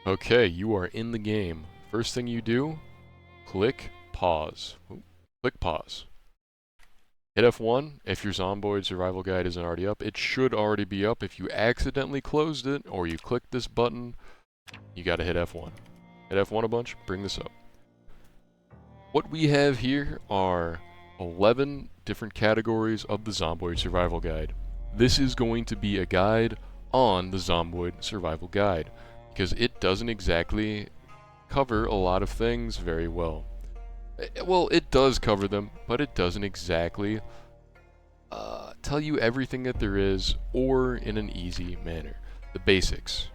Okay, you are in the game. First thing you do, click pause. Oop, click pause. Hit F1 if your Zomboid survival guide isn't already up. It should already be up. If you accidentally closed it or you clicked this button, you gotta hit F1. Hit F1 a bunch, bring this up. What we have here are 11 different categories of the Zomboid survival guide. This is going to be a guide on the Zomboid survival guide, because it doesn't exactly cover a lot of things very well. Well, it does cover them, but it doesn't exactly tell you everything that there is, or in an easy manner. The basics.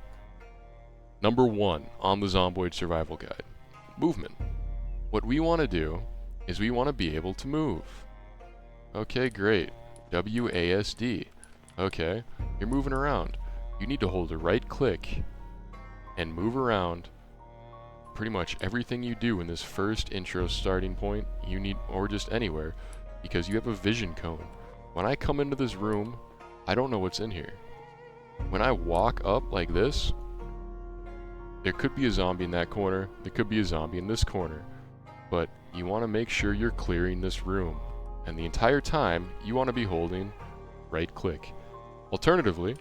Number 1 on the Zomboid survival guide, movement. What we want to do is we want to be able to move. Okay, great. WASD. Okay, you're moving around. You need to hold a right click and move around. Pretty much everything you do in this first intro starting point, you need, or just anywhere, because you have a vision cone. When I come into this room, I don't know what's in here. When I walk up like this, there could be a zombie in that corner, there could be a zombie in this corner, but you want to make sure you're clearing this room. And the entire time, you want to be holding right click. Alternatively,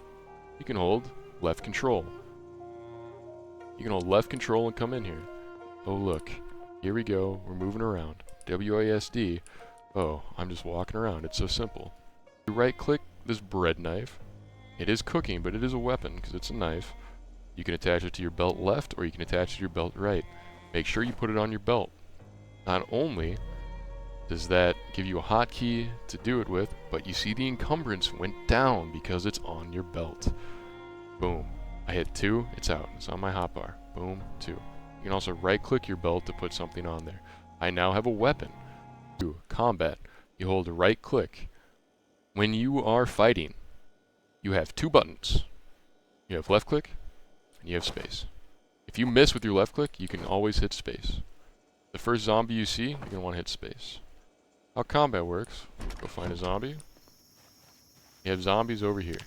you can hold left control. You can hold left control and come in here. Oh look, here we go, we're moving around. WASD. Oh, I'm just walking around, it's so simple. You right click this bread knife. It is cooking, but it is a weapon because it's a knife. You can attach it to your belt left or you can attach it to your belt right. Make sure you put it on your belt. Not only does that give you a hotkey to do it with, but you see the encumbrance went down because it's on your belt. Boom. I hit 2, it's out. It's on my hotbar. Boom, 2. You can also right-click your belt to put something on there. I now have a weapon. 2. Combat. You hold a right-click. When you are fighting, you have 2 buttons. You have left-click, and you have space. If you miss with your left-click, you can always hit space. The first zombie you see, you're going to want to hit space. How combat works, go find a zombie. You have zombies over here.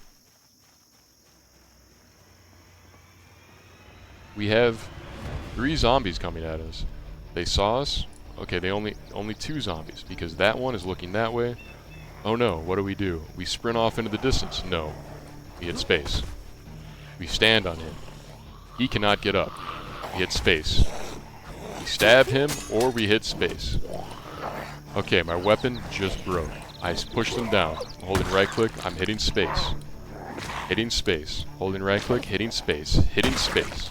We have 3 zombies coming at us. They saw us. Okay, they only 2 zombies, because that one is looking that way. Oh no, what do? We sprint off into the distance. No. We hit space. We stand on him. He cannot get up. We hit space. We stab him, or we hit space. Okay, my weapon just broke. I pushed them down. I'm holding right click, I'm hitting space. Hitting space. Holding right click, hitting space. Hitting space.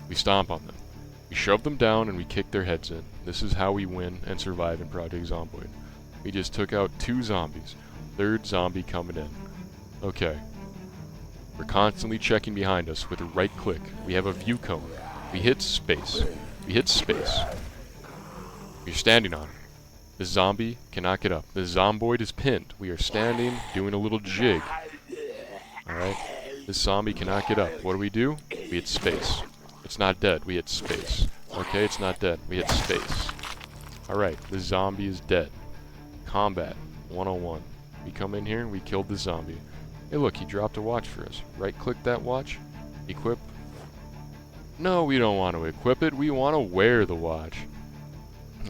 We stomp on them. We shove them down and we kick their heads in. This is how we win and survive in Project Zomboid. We just took out 2 zombies. 3rd zombie coming in. Okay. We're constantly checking behind us with a right click. We have a view cone. We hit space. We hit space. We're standing on it. The zombie cannot get up. The Zomboid is pinned. We are standing, doing a little jig. Alright? This zombie cannot get up. What do? We hit space. It's not dead. We hit space. Okay, it's not dead. We hit space. Alright, the zombie is dead. Combat 101. We come in here and we killed the zombie. Hey look, he dropped a watch for us. Right click that watch. Equip. No, we don't want to equip it. We want to wear the watch.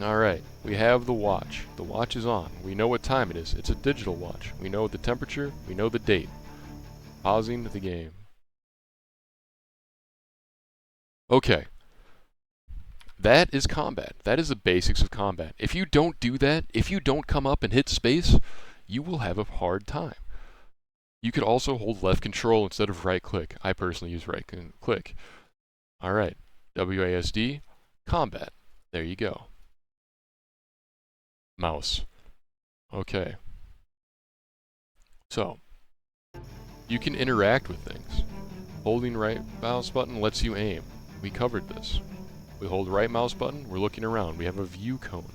Alright, we have the watch. The watch is on. We know what time it is. It's a digital watch. We know the temperature. We know the date. Pausing the game. Okay. That is combat. That is the basics of combat. If you don't do that, if you don't come up and hit space, you will have a hard time. You could also hold left control instead of right click. I personally use right click. Alright. WASD. Combat. There you go. Mouse. Okay. So, you can interact with things. Holding right mouse button lets you aim. We covered this. We hold right mouse button, we're looking around. We have a view cone.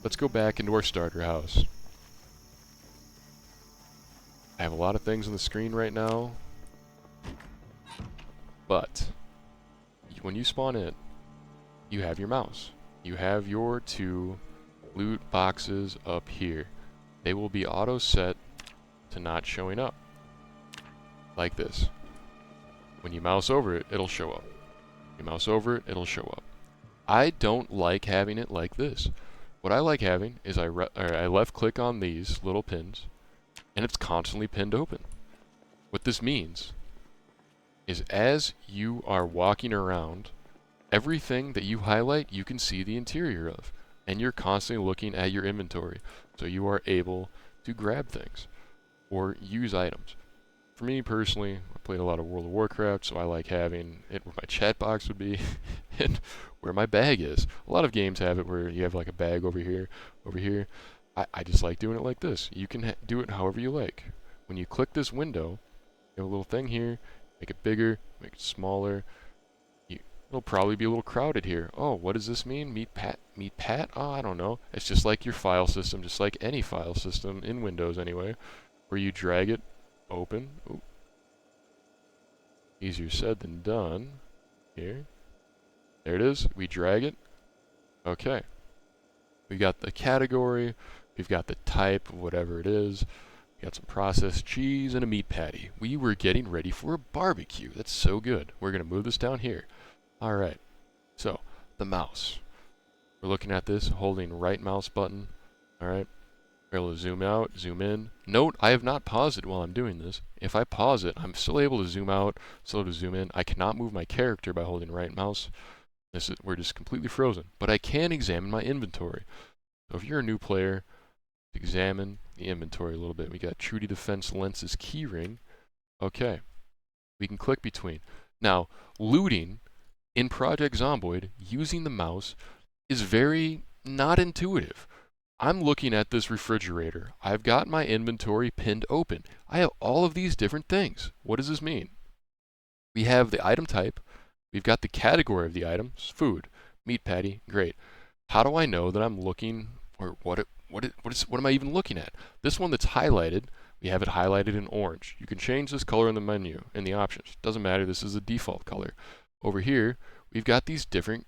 Let's go back into our starter house. I have a lot of things on the screen right now. But, when you spawn in, you have your mouse. You have your 2 loot boxes up here. They will be auto set to not showing up. Like this. When you mouse over it, it'll show up. You mouse over it, it'll show up. I don't like having it like this. What I like having is I left click on these little pins, and it's constantly pinned open. What this means is as you are walking around, everything that you highlight, you can see the interior of, and you're constantly looking at your inventory, so you are able to grab things or use items. For me personally, I played a lot of World of Warcraft, so I like having it where my chat box would be and where my bag is. A lot of games have it where you have like a bag over here, over here. I just like doing it like this. You can do it however you like. When you click this window, you have a little thing here, make it bigger, make it smaller. It'll probably be a little crowded here. Oh, what does this mean? Meet Pat? Oh, I don't know. It's just like your file system, just like any file system in Windows anyway, where you drag it open. Ooh. Easier said than done. Here. There it is. We drag it. Okay. We've got the category. We've got the type of whatever it is. We got some processed cheese and a meat patty. We were getting ready for a barbecue. That's so good. We're going to move this down here. Alright. So, the mouse. We're looking at this, holding right mouse button. Alright. We're able to zoom out, zoom in. Note, I have not paused it while I'm doing this. If I pause it, I'm still able to zoom out, still able to zoom in. I cannot move my character by holding right mouse. We're just completely frozen. But I can examine my inventory. So if you're a new player, examine the inventory a little bit. We got Trudy Defense Lenses keyring. Okay. We can click between. Now, looting in Project Zomboid, using the mouse, is very not intuitive. I'm looking at this refrigerator. I've got my inventory pinned open. I have all of these different things. What does this mean? We have the item type. We've got the category of the items, food, meat patty, great. How do I know that I'm looking, or what am I even looking at? This one that's highlighted, we have it highlighted in orange. You can change this color in the menu, in the options. Doesn't matter, this is the default color. Over here, we've got these different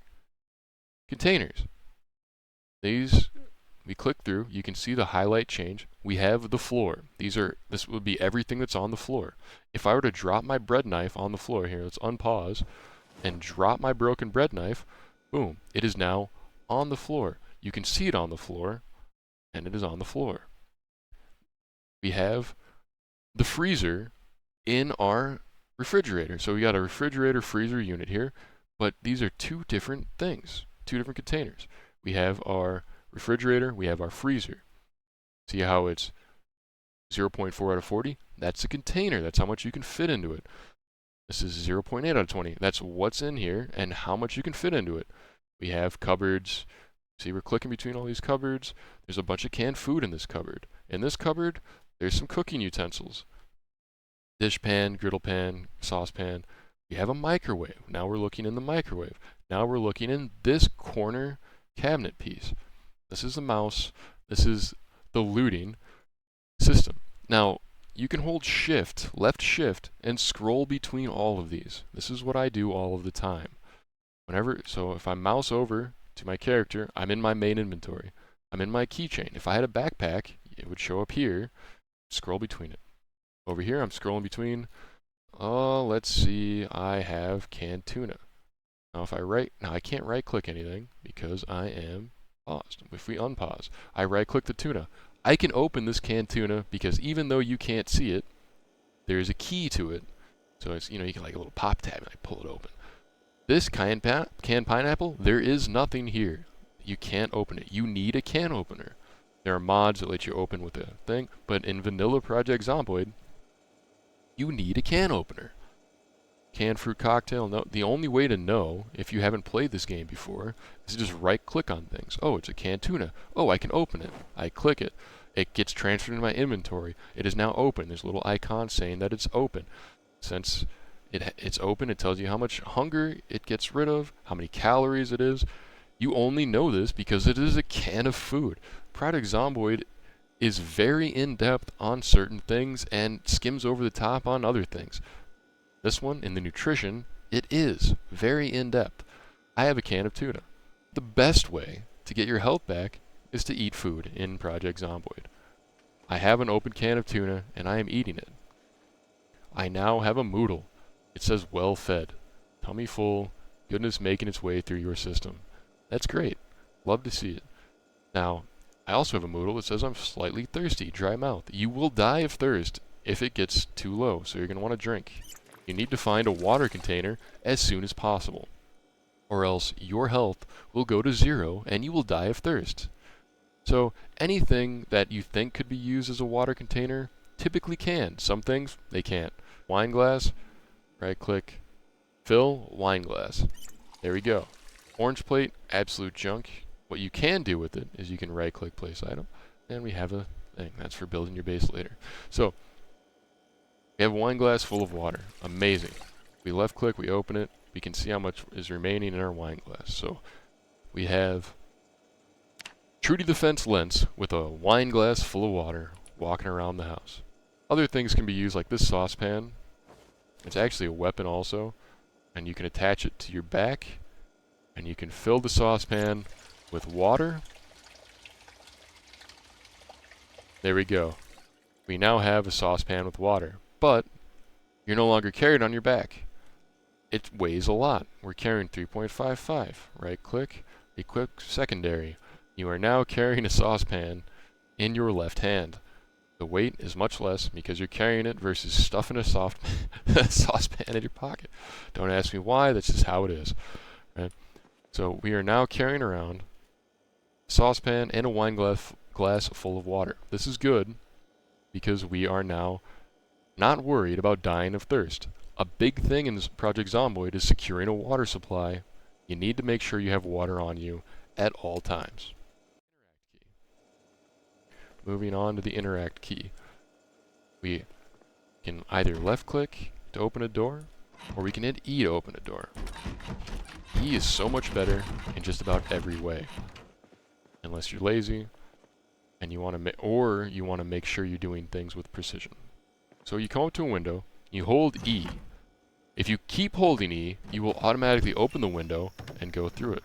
containers. These, we click through, you can see the highlight change. We have the floor. This would be everything that's on the floor. If I were to drop my bread knife on the floor here, let's unpause, and drop my broken bread knife, boom, it is now on the floor. You can see it on the floor, and it is on the floor. We have the freezer in our refrigerator. So we got a refrigerator freezer unit here, but these are two different things, two different containers. We have our refrigerator, we have our freezer. See how it's 0.4 out of 40? That's a container. That's how much you can fit into it. This is 0.8 out of 20. That's what's in here and how much you can fit into it. We have cupboards. See, we're clicking between all these cupboards. There's a bunch of canned food in this cupboard. In this cupboard, there's some cooking utensils. Dish pan, griddle pan, saucepan. We have a microwave. Now we're looking in the microwave. Now we're looking in this corner cabinet piece. This is the mouse. This is the looting system. Now, you can hold shift, left shift, and scroll between all of these. This is what I do all of the time. So if I mouse over to my character, I'm in my main inventory. I'm in my keychain. If I had a backpack, it would show up here. Scroll between it. Over here, I'm scrolling between, let's see, I have canned tuna. Now I can't right click anything because I am paused. If we unpause, I right click the tuna. I can open this canned tuna because even though you can't see it, there's a key to it. So it's, you can like a little pop tab and I pull it open. This canned pineapple, there is nothing here. You can't open it. You need a can opener. There are mods that let you open with a thing, but in vanilla Project Zomboid, you need a can opener. Canned fruit cocktail, no. The only way to know, if you haven't played this game before, is to just right click on things. Oh, it's a canned tuna. Oh, I can open it. I click it. It gets transferred into my inventory. It is now open. There's a little icon saying that it's open. Since it's open, it tells you how much hunger it gets rid of, how many calories it is. You only know this because it is a can of food. Project Zomboid is very in-depth on certain things and skims over the top on other things. This one, in the nutrition, it is very in-depth. I have a can of tuna. The best way to get your health back is to eat food in Project Zomboid. I have an open can of tuna, and I am eating it. I now have a Moodle. It says well fed. Tummy full, goodness making its way through your system. That's great. Love to see it. Now, I also have a Moodle that says I'm slightly thirsty, dry mouth. You will die of thirst if it gets too low, so you're going to want to drink. You need to find a water container as soon as possible, or else your health will go to 0 and you will die of thirst. So anything that you think could be used as a water container typically can. Some things, they can't. Wine glass, right click, fill, wine glass. There we go. Orange plate, absolute junk. What you can do with it is you can right click place item, and we have a thing. That's for building your base later. So, we have a wine glass full of water. Amazing. We left click, we open it, we can see how much is remaining in our wine glass. So, we have true to the fence lens with a wine glass full of water walking around the house. Other things can be used like this saucepan. It's actually a weapon also, and you can attach it to your back, and you can fill the saucepan with water. There we go. We now have a saucepan with water, but you're no longer carrying it on your back. It weighs a lot. We're carrying 3.55. Right click, equip secondary. You are now carrying a saucepan in your left hand. The weight is much less because you're carrying it versus stuffing a saucepan in your pocket. Don't ask me why, that's just how it is. Right? So we are now carrying around a saucepan and a wine glass full of water. This is good because we are now not worried about dying of thirst. A big thing in this Project Zomboid is securing a water supply. You need to make sure you have water on you at all times. Moving on to the interact key. We can either left click to open a door, or we can hit E to open a door. E is so much better in just about every way. Unless you're lazy, and you want to make sure you're doing things with precision. So you come up to a window, you hold E. If you keep holding E, you will automatically open the window and go through it.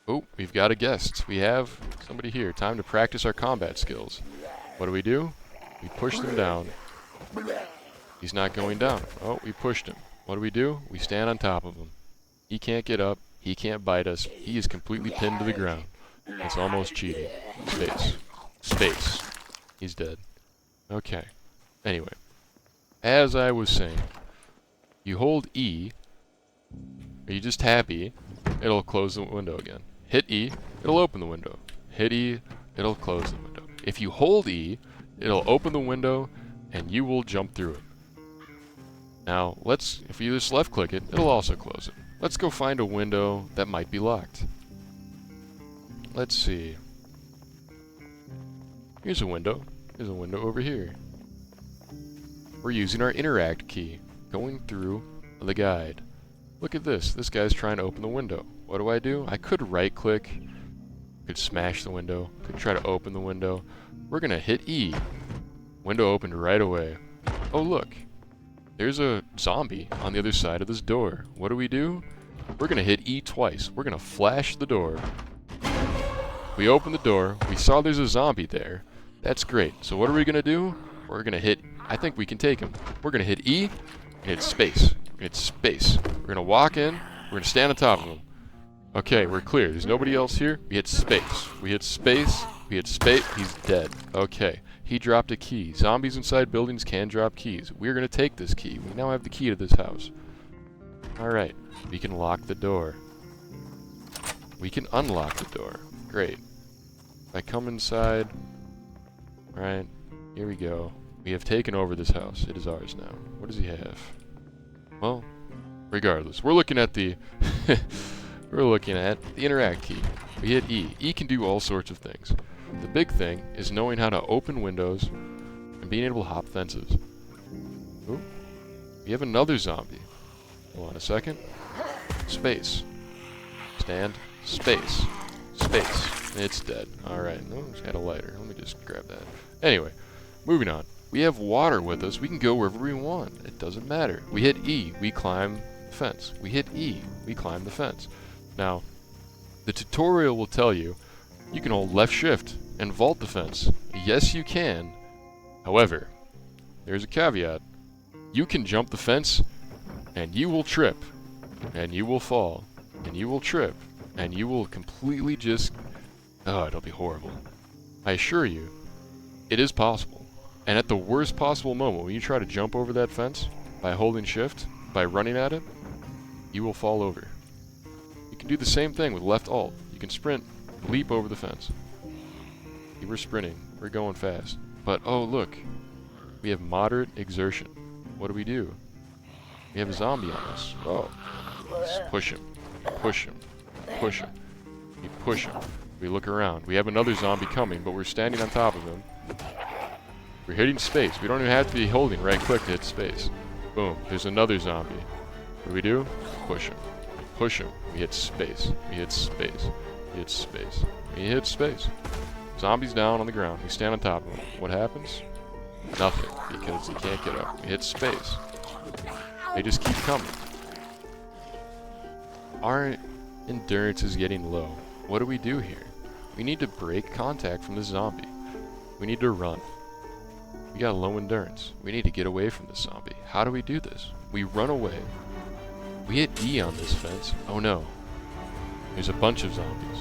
Oh, we've got a guest. We have somebody here. Time to practice our combat skills. What do? We push them down. He's not going down. Oh, we pushed him. What do? We stand on top of him. He can't get up. He can't bite us. He is completely pinned to the ground. It's almost cheating. Space. Space. He's dead. Okay. Anyway. As I was saying, you hold E. Are you just happy? It'll close the window again. Hit E, it'll open the window. Hit E, it'll close the window. If you hold E, it'll open the window, and you will jump through it. Now, if you just left click it, it'll also close it. Let's go find a window that might be locked. Let's see. Here's a window. There's a window over here. We're using our interact key, going through the guide. Look at this. This guy's trying to open the window. What do? I could right click, could smash the window, could try to open the window. We're gonna hit E. Window opened right away. Oh look, there's a zombie on the other side of this door. What do? We're gonna hit E twice. We're gonna flash the door. We open the door, we saw there's a zombie there. That's great. So what are we gonna do? We're gonna hit, I think we can take him. We're gonna hit E, and hit space. It's space. We're gonna walk in, we're gonna stand on top of him. Okay, we're clear. There's nobody else here. We hit space. We hit space. We hit space. He's dead. Okay. He dropped a key. Zombies inside buildings can drop keys. We're gonna take this key. We now have the key to this house. Alright. We can lock the door. We can unlock the door. Great. If I come inside. Alright. Here we go. We have taken over this house. It is ours now. What does he have? Well, regardless. We're looking at the interact key. We hit E. E can do all sorts of things. The big thing is knowing how to open windows and being able to hop fences. Ooh. We have another zombie. Hold on a second. Space. Stand. Space. Space. It's dead. Alright. Oh, it's got a lighter. Let me just grab that. Anyway, moving on. We have water with us. We can go wherever we want. It doesn't matter. We hit E. We climb the fence. We hit E. We climb the fence. Now, the tutorial will tell you you can hold left shift and vault the fence. Yes, you can. However, there's a caveat. You can jump the fence And you will trip. And you will fall. And you will trip. And you will completely just... Oh, it'll be horrible. I assure you, it is possible. And at the worst possible moment, when you try to jump over that fence, by holding shift, by running at it, you will fall over. You can do the same thing with left alt. You can sprint, leap over the fence. See, we're sprinting. We're going fast. But, oh look. We have moderate exertion. What do? We have a zombie on us. Oh. Just push him. Push him. Push him. We push him. We look around. We have another zombie coming, but we're standing on top of him. We're hitting space. We don't even have to be holding right click to hit space. Boom. There's another zombie. What do? Push him. Push him. We hit space. We hit space. We hit space. We hit space. Zombie's down on the ground. We stand on top of him. What happens? Nothing, because he can't get up. We hit space. They just keep coming. Our endurance is getting low. What do we do here? We need to break contact from this zombie. We need to run. We got low endurance. We need to get away from this zombie. How do we do this? We run away. We hit E on this fence. Oh no. There's a bunch of zombies.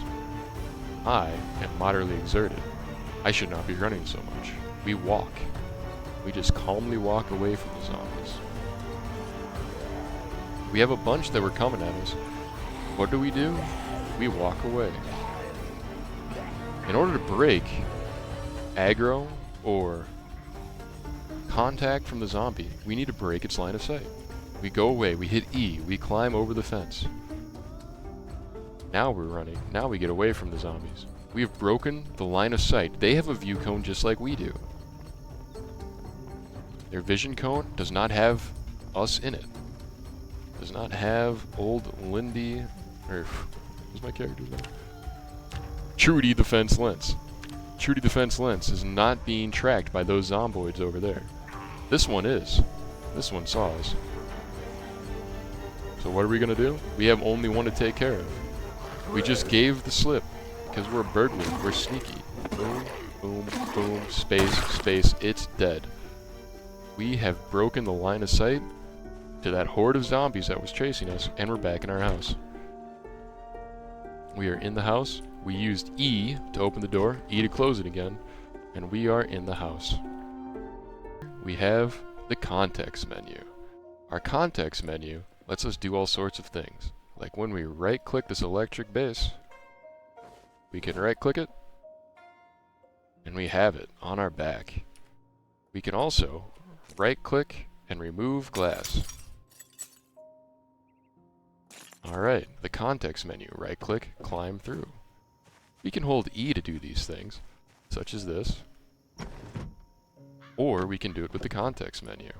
I am moderately exerted. I should not be running so much. We walk. We just calmly walk away from the zombies. We have a bunch that were coming at us. What do? We walk away. In order to break aggro or contact from the zombie, we need to break its line of sight. We go away, we hit E, we climb over the fence. Now we're running. Now we get away from the zombies. We have broken the line of sight. They have a view cone just like we do. Their vision cone does not have us in it. Does not have old Lindy, or what's my character's name? Trudy the Fence Lens. Trudy the Fence Lens is not being tracked by those zomboids over there. This one is. This one saw us. So what are we gonna do? We have only one to take care of. We just gave the slip because we're a burglar. We're sneaky. Boom, boom, boom, space, space. It's dead. We have broken the line of sight to that horde of zombies that was chasing us, and we're back in our house. We are in the house. We used E to open the door, E to close it again, and we are in the house. We have the context menu. Our context menu lets us do all sorts of things. Like when we right-click this electric base, we can right-click it, and we have it on our back. We can also right-click and remove glass. Alright, the context menu. Right-click, climb through. We can hold E to do these things, such as this. Or we can do it with the context menu.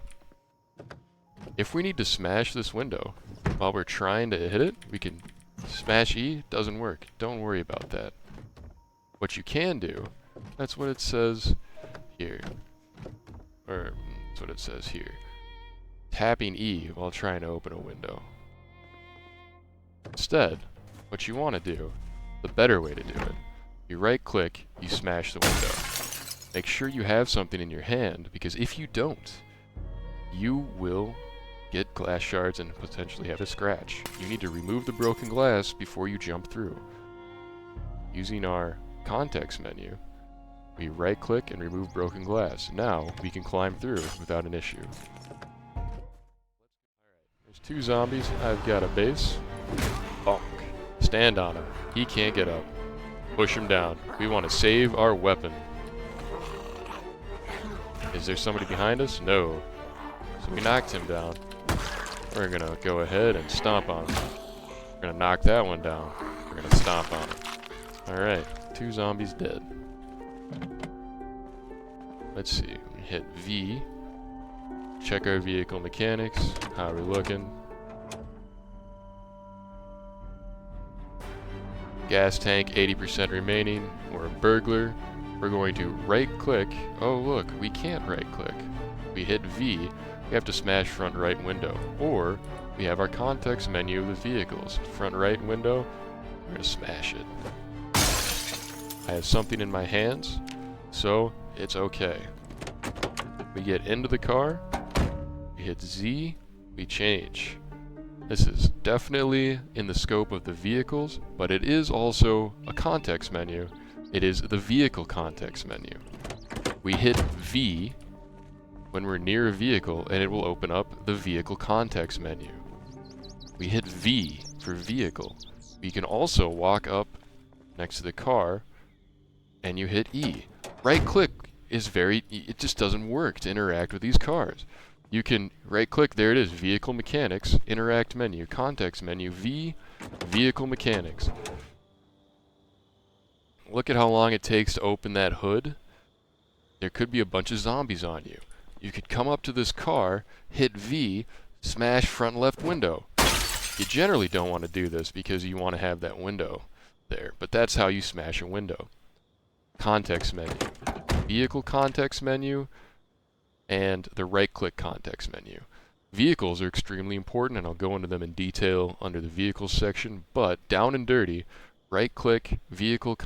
If we need to smash this window while we're trying to hit it, we can smash E. Doesn't work. Don't worry about that. What you can do, that's what it says here. Or, that's what it says here. Tapping E while trying to open a window. Instead, what you want to do, the better way to do it, you right-click, you smash the window. Make sure you have something in your hand, because if you don't, you will get glass shards and potentially have a scratch. You need to remove the broken glass before you jump through. Using our context menu, we right-click and remove broken glass. Now, we can climb through without an issue. There's two zombies. I've got a base. Bonk. Stand on him. He can't get up. Push him down. We want to save our weapon. Is there somebody behind us? No. So we knocked him down. We're gonna go ahead and stomp on him. We're gonna knock that one down. We're gonna stomp on him. Alright, two zombies dead. Let's see. We hit V. Check our vehicle mechanics. How are we looking? Gas tank, 80% remaining. We're a burglar. We're going to right-click. Oh, look, we can't right-click. We hit V. We have to smash front right window. Or, we have our context menu of the vehicles. Front right window, we're going to smash it. I have something in my hands, so it's okay. We get into the car. We hit Z. We change. This is definitely in the scope of the vehicles, but it is also a context menu. It is the vehicle context menu. We hit V when we're near a vehicle, and it will open up the vehicle context menu. We hit V for vehicle. We can also walk up next to the car, and you hit E. Right click is it just doesn't work to interact with these cars. You can right click, there it is, vehicle mechanics, interact menu, context menu, V, vehicle mechanics. Look at how long it takes to open that hood. There could be a bunch of zombies on you. You could come up to this car, hit V, smash front left window. You generally don't want to do this because you want to have that window there, but that's how you smash a window. Context menu, vehicle context menu, and the right-click context menu. Vehicles are extremely important, and I'll go into them in detail under the vehicles section, but down and dirty, right-click vehicle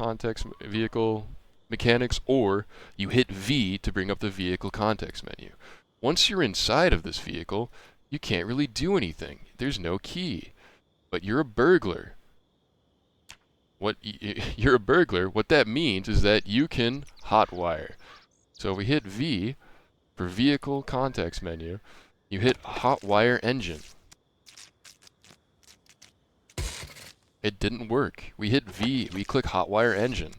mechanics, or you hit V to bring up the vehicle context menu. Once you're inside of this vehicle, you can't really do anything. There's no key. But you're a burglar. You're a burglar. What that means is that you can hotwire. So if we hit V for vehicle context menu, you hit hotwire engine. It didn't work. We hit V, we click hotwire engine.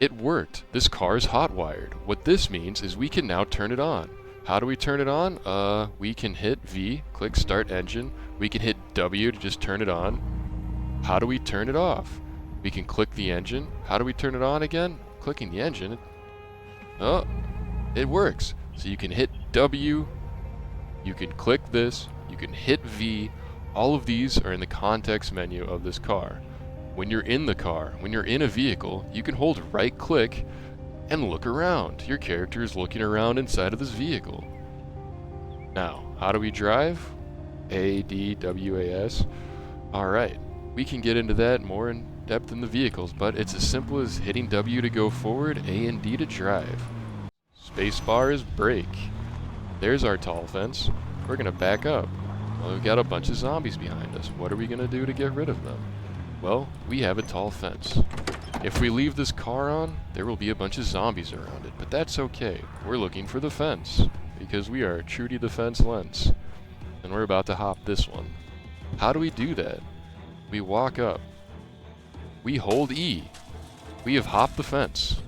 It worked. This car is hotwired. What this means is we can now turn it on. How do we turn it on? We can hit V, click start engine. We can hit W to just turn it on. How do we turn it off? We can click the engine. How do we turn it on again? Clicking the engine. Oh, it works. So you can hit W, you can click this, you can hit V. All of these are in the context menu of this car. When you're in the car, when you're in a vehicle, you can hold right click and look around. Your character is looking around inside of this vehicle. Now, how do we drive? A, D, W, A, S. Alright, we can get into that more in depth in the vehicles, but it's as simple as hitting W to go forward, A and D to drive. Spacebar is brake. There's our tall fence. We're gonna back up. Well, we've got a bunch of zombies behind us. What are we gonna do to get rid of them? Well, we have a tall fence. If we leave this car on, there will be a bunch of zombies around it, but that's okay. We're looking for the fence, because we are true to the fence lens. And we're about to hop this one. How do we do that? We walk up. We hold E. We have hopped the fence.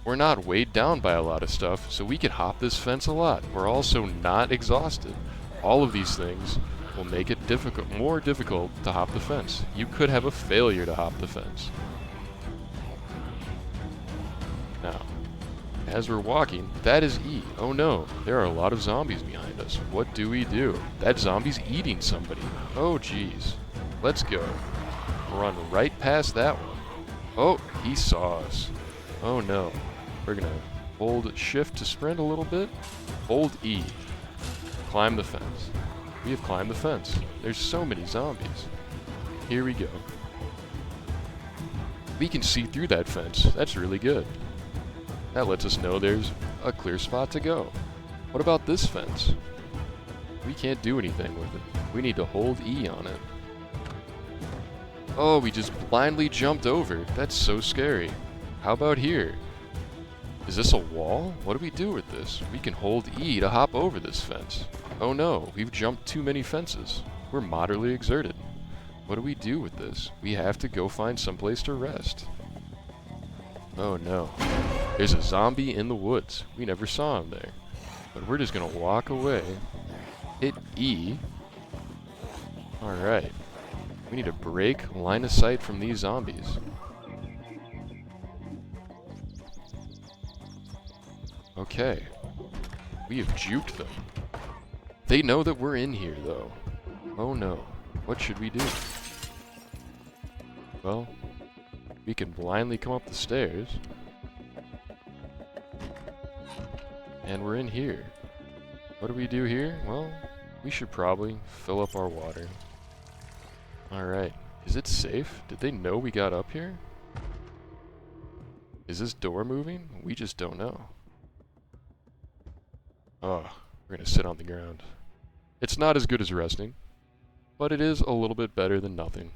We're not weighed down by a lot of stuff, so we can hop this fence a lot. We're also not exhausted. All of these things will make it more difficult to hop the fence. You could have a failure to hop the fence. Now, as we're walking, that is E. Oh no, there are a lot of zombies behind us. What do we do? That zombie's eating somebody. Oh geez. Let's go. Run right past that one. Oh, he saw us. Oh no. We're gonna hold shift to sprint a little bit. Hold E. Climb the fence. We have climbed the fence. There's so many zombies. Here we go. We can see through that fence. That's really good. That lets us know there's a clear spot to go. What about this fence? We can't do anything with it. We need to hold E on it. Oh, we just blindly jumped over. That's so scary. How about here? Is this a wall? What do we do with this? We can hold E to hop over this fence. Oh no, we've jumped too many fences. We're moderately exerted. What do we do with this? We have to go find someplace to rest. Oh no. There's a zombie in the woods. We never saw him there. But we're just gonna walk away. Hit E. Alright. We need to break line of sight from these zombies. Okay. We have juked them. They know that we're in here, though. Oh no. What should we do? Well, we can blindly come up the stairs. And we're in here. What do we do here? Well, we should probably fill up our water. Alright. Is it safe? Did they know we got up here? Is this door moving? We just don't know. Oh, we're gonna sit on the ground. It's not as good as resting, but it is a little bit better than nothing.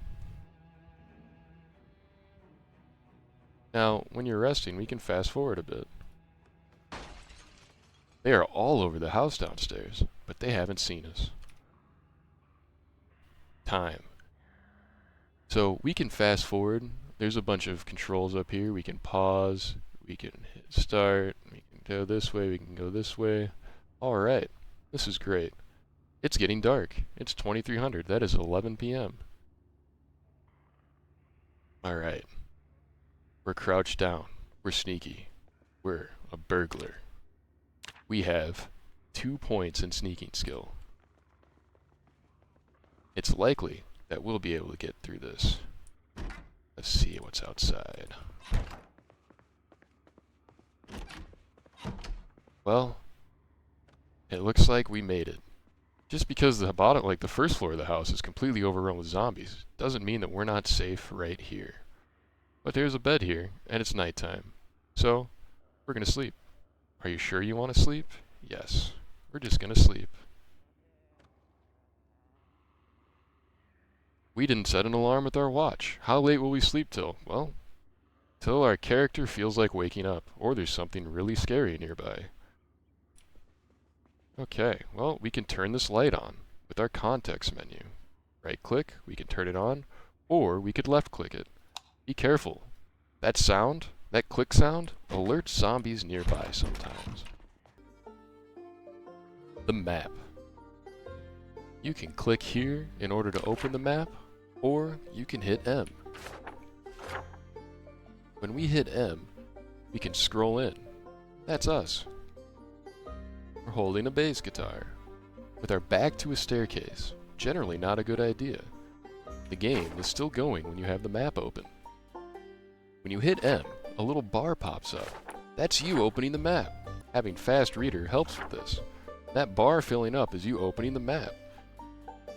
Now, when you're resting, we can fast forward a bit. They are all over the house downstairs, but they haven't seen us. Time. So we can fast forward. There's a bunch of controls up here. We can pause, we can hit start, we can go this way, we can go this way. Alright, this is great. It's getting dark. It's 2300. That is 11 p.m. Alright. We're crouched down. We're sneaky. We're a burglar. We have 2 points in sneaking skill. It's likely that we'll be able to get through this. Let's see what's outside. Well, it looks like we made it. Just because the bottom, like the first floor of the house is completely overrun with zombies, doesn't mean that we're not safe right here. But there's a bed here, and it's nighttime. So, we're gonna sleep. Are you sure you want to sleep? Yes. We're just gonna sleep. We didn't set an alarm with our watch. How late will we sleep till? Well, till our character feels like waking up, or there's something really scary nearby. Okay, well, we can turn this light on with our context menu. Right click, we can turn it on, or we could left click it. Be careful. That sound, that click sound, alerts zombies nearby sometimes. The map. You can click here in order to open the map, or you can hit M. When we hit M, we can scroll in. That's us. We're holding a bass guitar, with our back to a staircase. Generally not a good idea. The game is still going when you have the map open. When you hit M, a little bar pops up. That's you opening the map. Having fast reader helps with this. That bar filling up is you opening the map.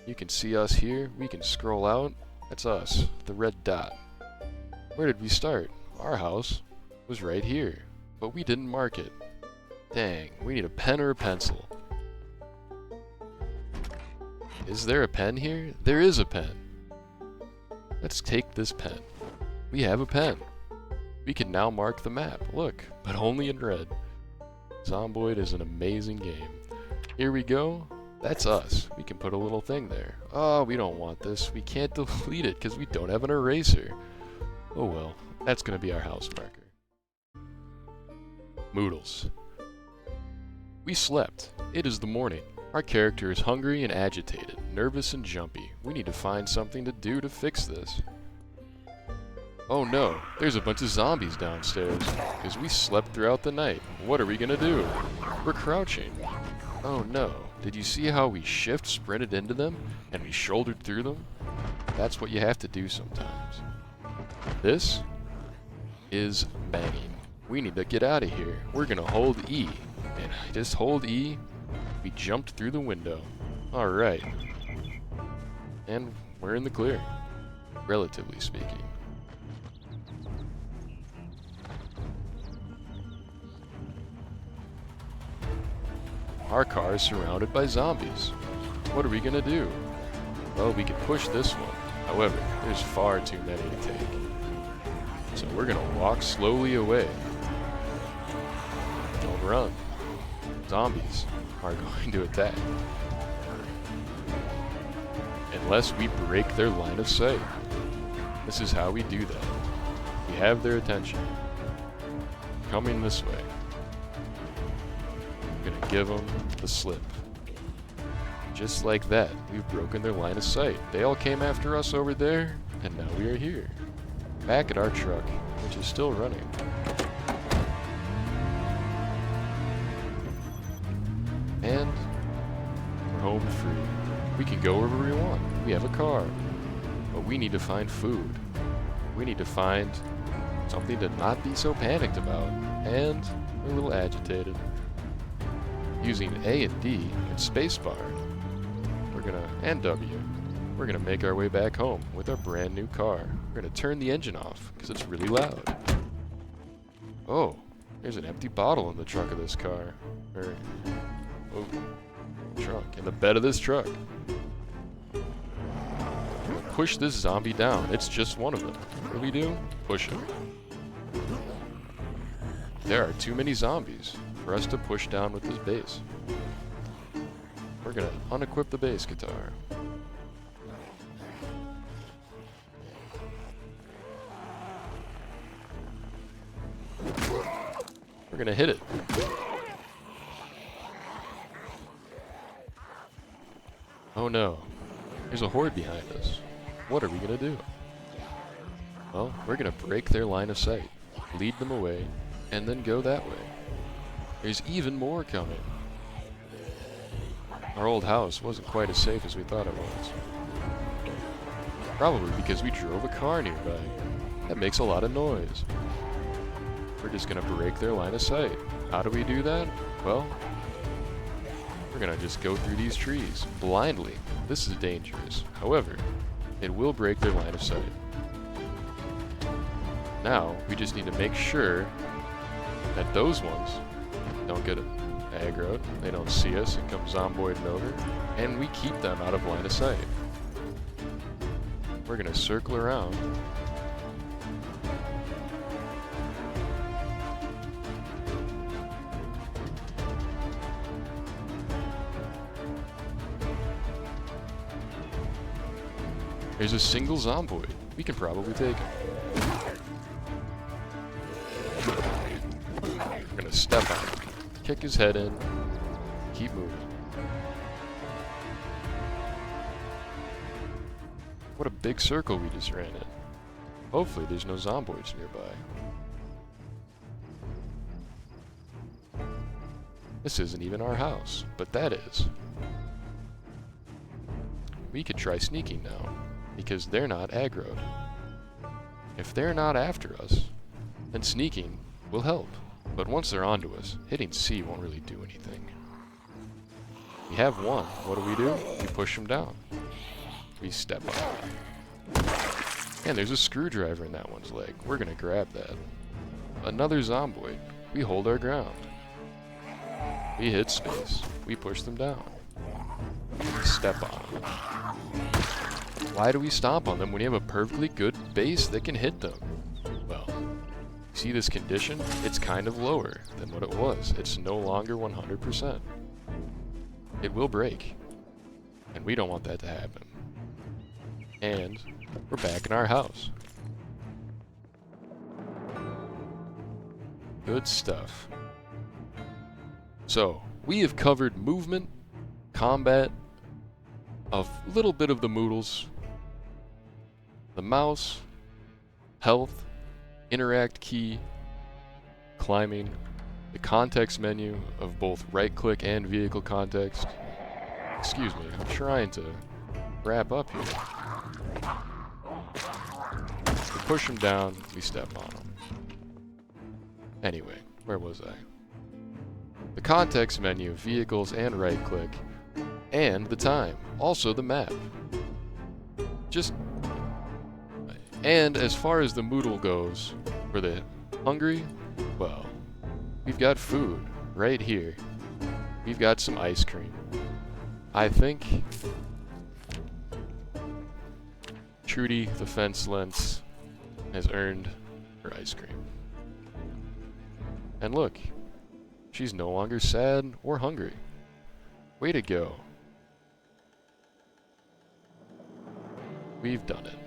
You can see us here, we can scroll out. That's us, the red dot. Where did we start? Our house was right here, but we didn't mark it. Dang, we need a pen or a pencil. Is there a pen here? There is a pen. Let's take this pen. We have a pen. We can now mark the map, look, but only in red. Zomboid is an amazing game. Here we go. That's us. We can put a little thing there. Oh, we don't want this. We can't delete it because we don't have an eraser. Oh well, that's going to be our house marker. Moodles. We slept. It is the morning. Our character is hungry and agitated, nervous and jumpy. We need to find something to do to fix this. Oh no, there's a bunch of zombies downstairs, because we slept throughout the night. What are we gonna do? We're crouching. Oh no, did you see how we shift sprinted into them, and we shouldered through them? That's what you have to do sometimes. This is banging. We need to get out of here. We're gonna hold E, and just hold E. We jumped through the window. Alright. And we're in the clear, relatively speaking. Our car is surrounded by zombies. What are we gonna do? Well, we can push this one. However, there's far too many to take. So we're gonna walk slowly away. Don't run. Zombies are going to attack. Unless we break their line of sight. This is how we do that. We have their attention. Coming this way. I'm gonna give them the slip. Just like that, we've broken their line of sight. They all came after us over there, and now we are here. Back at our truck, which is still running. And we're home free. We can go wherever we want. We have a car. But we need to find food. We need to find something to not be so panicked about. And we're a little agitated. Using A and D and spacebar, and W, we're gonna make our way back home with our brand new car. We're gonna turn the engine off because it's really loud. Oh, there's an empty bottle in the trunk of this car. Oh, Trunk. In the bed of this truck. Push this zombie down. It's just one of them. What do we do? Push him. There are too many zombies for us to push down with this bass. We're gonna unequip the bass guitar. We're gonna hit it. Oh no. There's a horde behind us. What are we gonna do? Well, we're gonna break their line of sight, lead them away, and then go that way. There's even more coming. Our old house wasn't quite as safe as we thought it was. Probably because we drove a car nearby. That makes a lot of noise. We're just gonna break their line of sight. How do we do that? Well, we're gonna just go through these trees, blindly. This is dangerous. However, it will break their line of sight. Now, we just need to make sure that those ones don't get aggroed, they don't see us and come zomboiding over, and we keep them out of line of sight. We're gonna circle around. There's a single zomboid. We can probably take him. We're gonna step on him, kick his head in, keep moving. What a big circle we just ran in. Hopefully there's no zomboids nearby. This isn't even our house, but that is. We could try sneaking now, because they're not aggroed. If they're not after us, then sneaking will help. But once they're onto us, hitting C won't really do anything. We have one. What do? We push them down. We step on it. And there's a screwdriver in that one's leg. We're gonna grab that. Another zomboid. We hold our ground. We hit space. We push them down. We step on them. Why do we stomp on them when you have a perfectly good base that can hit them? Well, see this condition? It's kind of lower than what it was. It's no longer 100%. It will break. And we don't want that to happen. And we're back in our house. Good stuff. So, we have covered movement, combat, a little bit of the Moodles, the mouse, health, interact key, climbing, the context menu of both right-click and vehicle context. Excuse me, I'm trying to wrap up here. We push them down, we step on them. Anyway, where was I? The context menu, vehicles and right-click, and the time. Also the map. And as far as the Moodle goes, for the hungry, well, we've got food right here. We've got some ice cream. I think Trudy the Fence Lens has earned her ice cream. And look, she's no longer sad or hungry. Way to go. We've done it.